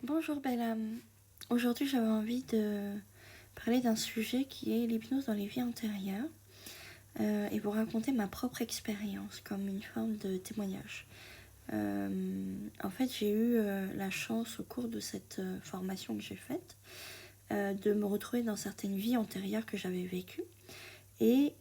Bonjour belle âme. Aujourd'hui j'avais envie de parler d'un sujet qui est l'hypnose dans les vies antérieures et vous raconter ma propre expérience comme une forme de témoignage. En fait j'ai eu la chance au cours de cette formation que j'ai faite de me retrouver dans certaines vies antérieures que j'avais vécues et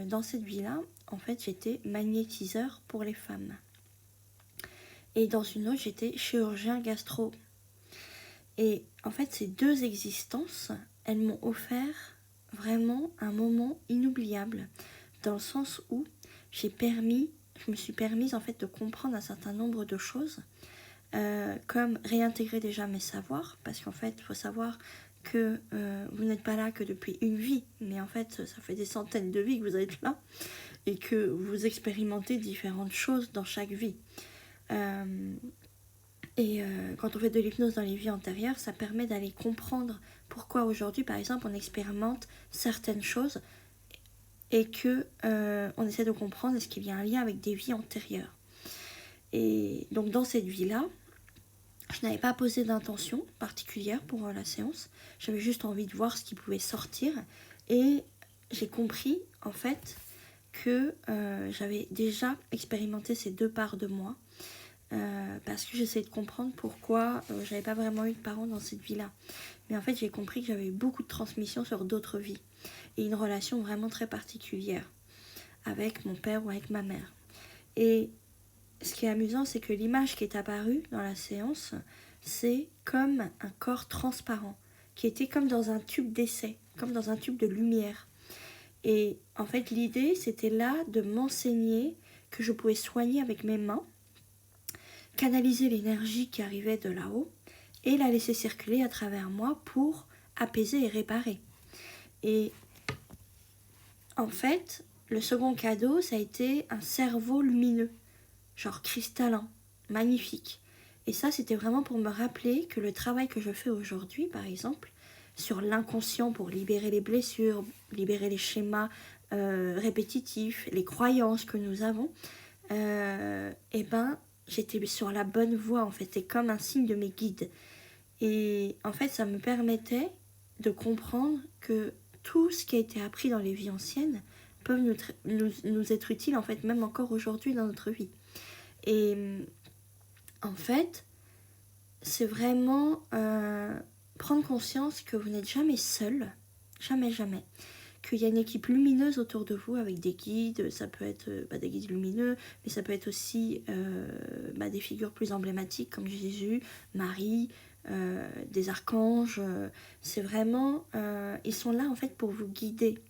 dans cette vie-là en fait j'étais magnétiseur pour les femmes et dans une autre j'étais chirurgien gastro. Et en fait, ces deux existences, elles m'ont offert vraiment un moment inoubliable, dans le sens où je me suis permise en fait de comprendre un certain nombre de choses, comme réintégrer déjà mes savoirs, parce qu'en fait, il faut savoir que vous n'êtes pas là que depuis une vie, mais en fait, ça fait des centaines de vies que vous êtes là, et que vous expérimentez différentes choses dans chaque vie. Et quand on fait de l'hypnose dans les vies antérieures, ça permet d'aller comprendre pourquoi aujourd'hui, par exemple, on expérimente certaines choses et que on essaie de comprendre est-ce qu'il y a un lien avec des vies antérieures. Et donc dans cette vie-là, je n'avais pas posé d'intention particulière pour la séance. J'avais juste envie de voir ce qui pouvait sortir et j'ai compris en fait que j'avais déjà expérimenté ces deux parts de moi. Parce que j'essayais de comprendre pourquoi j'avais pas vraiment eu de parents dans cette vie-là. Mais en fait, j'ai compris que j'avais eu beaucoup de transmissions sur d'autres vies et une relation vraiment très particulière avec mon père ou avec ma mère. Et ce qui est amusant, c'est que l'image qui est apparue dans la séance, c'est comme un corps transparent qui était comme dans un tube d'essai, comme dans un tube de lumière. Et en fait, l'idée, c'était là de m'enseigner que je pouvais soigner avec mes mains, canaliser l'énergie qui arrivait de là-haut et la laisser circuler à travers moi pour apaiser et réparer. Et en fait, le second cadeau, ça a été un cerveau lumineux, genre cristallin, magnifique. Et ça, c'était vraiment pour me rappeler que le travail que je fais aujourd'hui, par exemple, sur l'inconscient pour libérer les blessures, libérer les schémas répétitifs, les croyances que nous avons, et ben j'étais sur la bonne voie en fait, c'est comme un signe de mes guides. Et en fait, ça me permettait de comprendre que tout ce qui a été appris dans les vies anciennes peut nous être utile en fait, même encore aujourd'hui dans notre vie. Et en fait, c'est vraiment prendre conscience que vous n'êtes jamais seul, jamais, jamais. Qu'il y a une équipe lumineuse autour de vous avec des guides, ça peut être des guides lumineux, mais ça peut être aussi des figures plus emblématiques comme Jésus, Marie, des archanges. C'est vraiment, ils sont là en fait pour vous guider.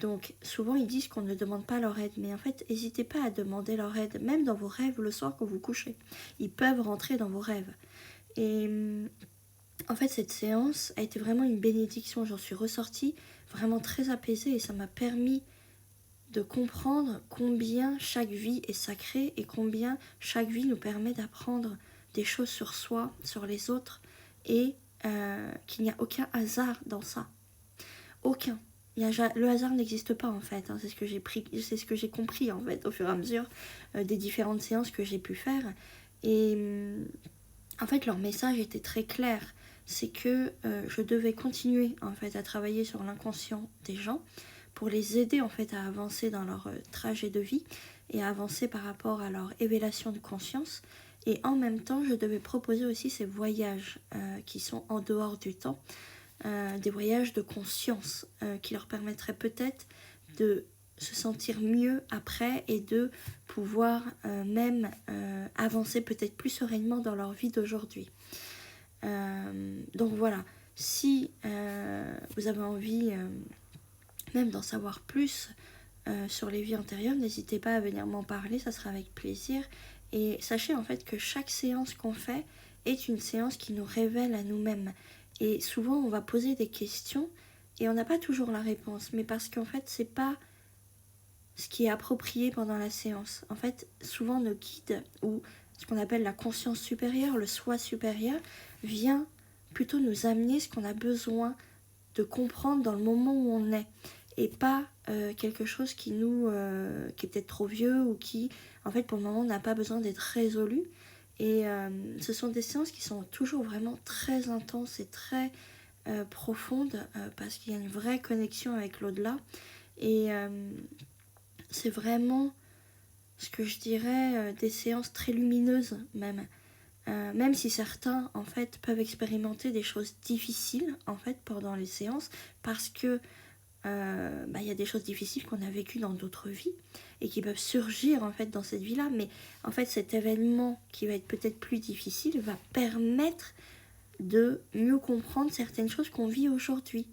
Donc souvent ils disent qu'on ne demande pas leur aide, mais en fait n'hésitez pas à demander leur aide, même dans vos rêves le soir quand vous couchez. Ils peuvent rentrer dans vos rêves. Et en fait, cette séance a été vraiment une bénédiction. J'en suis ressortie vraiment très apaisée et ça m'a permis de comprendre combien chaque vie est sacrée et combien chaque vie nous permet d'apprendre des choses sur soi, sur les autres et qu'il n'y a aucun hasard dans ça. Aucun. Le hasard n'existe pas en fait, hein. C'est ce que j'ai compris en fait au fur et à mesure des différentes séances que j'ai pu faire. Et en fait, leur message était très clair. C'est que je devais continuer en fait à travailler sur l'inconscient des gens pour les aider en fait à avancer dans leur trajet de vie et à avancer par rapport à leur élévation de conscience. Et en même temps, je devais proposer aussi ces voyages qui sont en dehors du temps, des voyages de conscience qui leur permettraient peut-être de se sentir mieux après et de pouvoir même avancer peut-être plus sereinement dans leur vie d'aujourd'hui. Donc voilà, si vous avez envie même d'en savoir plus sur les vies antérieures, n'hésitez pas à venir m'en parler, ça sera avec plaisir. Et sachez en fait que chaque séance qu'on fait est une séance qui nous révèle à nous-mêmes. Et souvent on va poser des questions et on n'a pas toujours la réponse, mais parce qu'en fait c'est pas ce qui est approprié pendant la séance. En fait, souvent nos guides, ou ce qu'on appelle la conscience supérieure, le soi supérieur, vient plutôt nous amener ce qu'on a besoin de comprendre dans le moment où on est, et pas quelque chose qui est peut-être trop vieux ou qui, en fait, pour le moment, n'a pas besoin d'être résolu. Et ce sont des séances qui sont toujours vraiment très intenses et très profondes parce qu'il y a une vraie connexion avec l'au-delà. Et c'est vraiment ce que je dirais des séances très lumineuses même. Même si certains en fait peuvent expérimenter des choses difficiles en fait pendant les séances parce que y a des choses difficiles qu'on a vécues dans d'autres vies et qui peuvent surgir en fait dans cette vie-là, mais en fait cet événement qui va être peut-être plus difficile va permettre de mieux comprendre certaines choses qu'on vit aujourd'hui.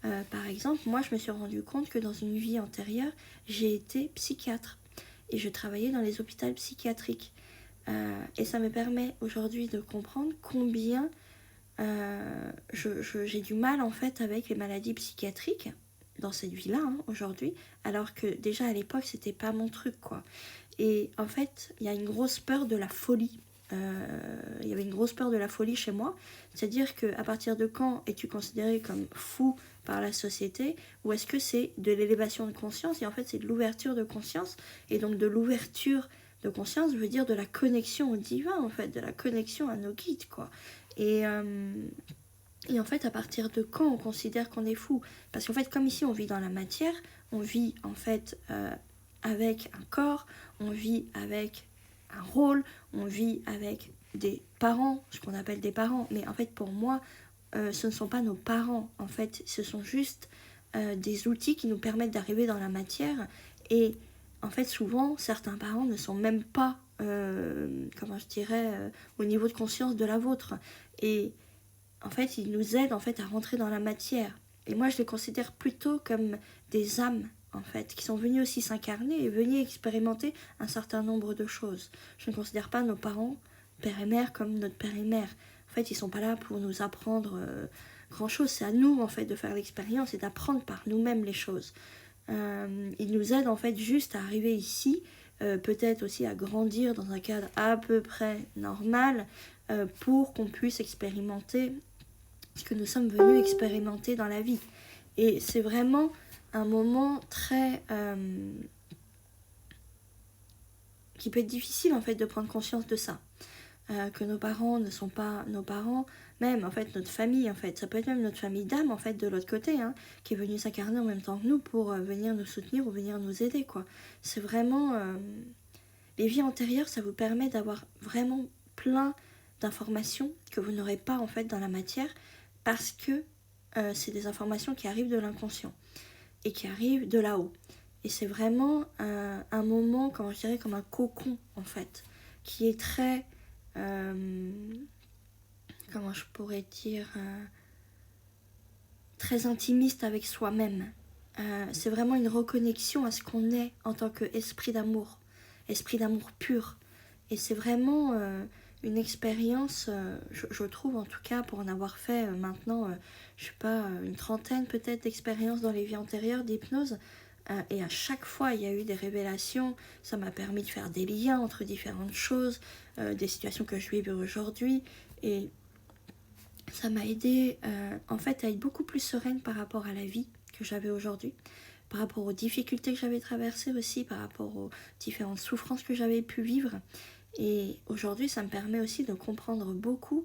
Par exemple, moi je me suis rendu compte que dans une vie antérieure, j'ai été psychiatre et je travaillais dans les hôpitaux psychiatriques. Et ça me permet aujourd'hui de comprendre combien j'ai du mal en fait avec les maladies psychiatriques dans cette vie-là aujourd'hui, alors que déjà à l'époque c'était pas mon truc quoi. Et en fait il y a une grosse peur de la folie. Il y avait une grosse peur de la folie chez moi, c'est-à-dire qu'à partir de quand es-tu considéré comme fou par la société, ou est-ce que c'est de l'élévation de conscience? Et en fait c'est de l'ouverture de conscience, et donc de l'ouverture de conscience veut dire de la connexion au divin en fait, de la connexion à nos guides quoi. Et en fait, à partir de quand on considère qu'on est fou? Parce qu'en fait, comme ici on vit dans la matière, on vit en fait avec un corps, on vit avec un rôle, on vit avec des parents, ce qu'on appelle des parents. Mais en fait, pour moi, ce ne sont pas nos parents. En fait, ce sont juste des outils qui nous permettent d'arriver dans la matière. Et en fait, souvent, certains parents ne sont même pas, comment je dirais, au niveau de conscience de la vôtre. Et en fait, ils nous aident en fait à rentrer dans la matière. Et moi, je les considère plutôt comme des âmes, en fait, qui sont venues aussi s'incarner et venues expérimenter un certain nombre de choses. Je ne considère pas nos parents, père et mère, comme notre père et mère. En fait, ils ne sont pas là pour nous apprendre grand-chose. C'est à nous, en fait, de faire l'expérience et d'apprendre par nous-mêmes les choses. Ils nous aident, en fait, juste à arriver ici, peut-être aussi à grandir dans un cadre à peu près normal, pour qu'on puisse expérimenter ce que nous sommes venus expérimenter dans la vie. Et c'est vraiment un moment très qui peut être difficile en fait de prendre conscience de ça, que nos parents ne sont pas nos parents, même en fait notre famille en fait, ça peut être même notre famille d'âme en fait de l'autre côté, qui est venue s'incarner en même temps que nous pour venir nous soutenir ou venir nous aider quoi. C'est vraiment les vies antérieures, ça vous permet d'avoir vraiment plein d'informations que vous n'aurez pas en fait dans la matière, parce que c'est des informations qui arrivent de l'inconscient et qui arrivent de là-haut. Et c'est vraiment un moment, comment je dirais, comme un cocon en fait, qui est très, comment je pourrais dire, très intimiste avec soi-même. C'est vraiment une reconnexion à ce qu'on est en tant qu'esprit d'amour pur. Et c'est vraiment une expérience, je trouve en tout cas, pour en avoir fait maintenant, je sais pas, une trentaine peut-être d'expériences dans les vies antérieures d'hypnose, et à chaque fois il y a eu des révélations, ça m'a permis de faire des liens entre différentes choses, des situations que je vis aujourd'hui, et ça m'a aidé en fait à être beaucoup plus sereine par rapport à la vie que j'avais aujourd'hui, par rapport aux difficultés que j'avais traversées aussi, par rapport aux différentes souffrances que j'avais pu vivre. Et aujourd'hui, ça me permet aussi de comprendre beaucoup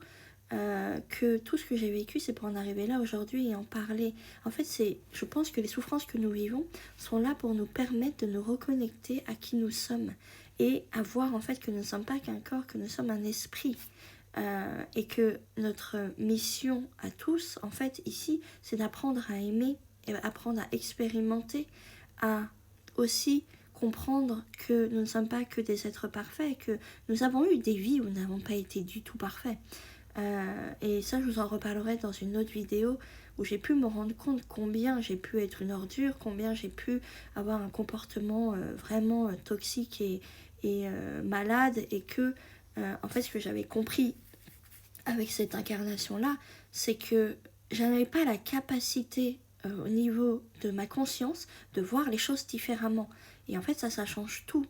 que tout ce que j'ai vécu, c'est pour en arriver là aujourd'hui et en parler. En fait, je pense que les souffrances que nous vivons sont là pour nous permettre de nous reconnecter à qui nous sommes et à voir en fait que nous ne sommes pas qu'un corps, que nous sommes un esprit. Et que notre mission à tous, en fait, ici, c'est d'apprendre à aimer, et apprendre à expérimenter, à aussi comprendre que nous ne sommes pas que des êtres parfaits, et que nous avons eu des vies où nous n'avons pas été du tout parfaits. Et ça, je vous en reparlerai dans une autre vidéo où j'ai pu me rendre compte combien j'ai pu être une ordure, combien j'ai pu avoir un comportement vraiment toxique et malade, et que en fait, ce que j'avais compris avec cette incarnation-là, c'est que je n'avais pas la capacité au niveau de ma conscience de voir les choses différemment. Et en fait, ça change tout.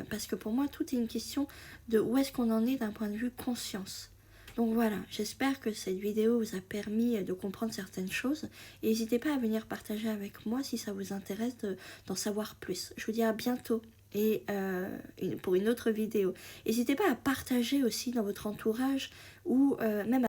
Parce que pour moi, tout est une question de où est-ce qu'on en est d'un point de vue conscience. Donc voilà, j'espère que cette vidéo vous a permis de comprendre certaines choses. Et n'hésitez pas à venir partager avec moi si ça vous intéresse d'en savoir plus. Je vous dis à bientôt. et pour une autre vidéo. N'hésitez pas à partager aussi dans votre entourage ou même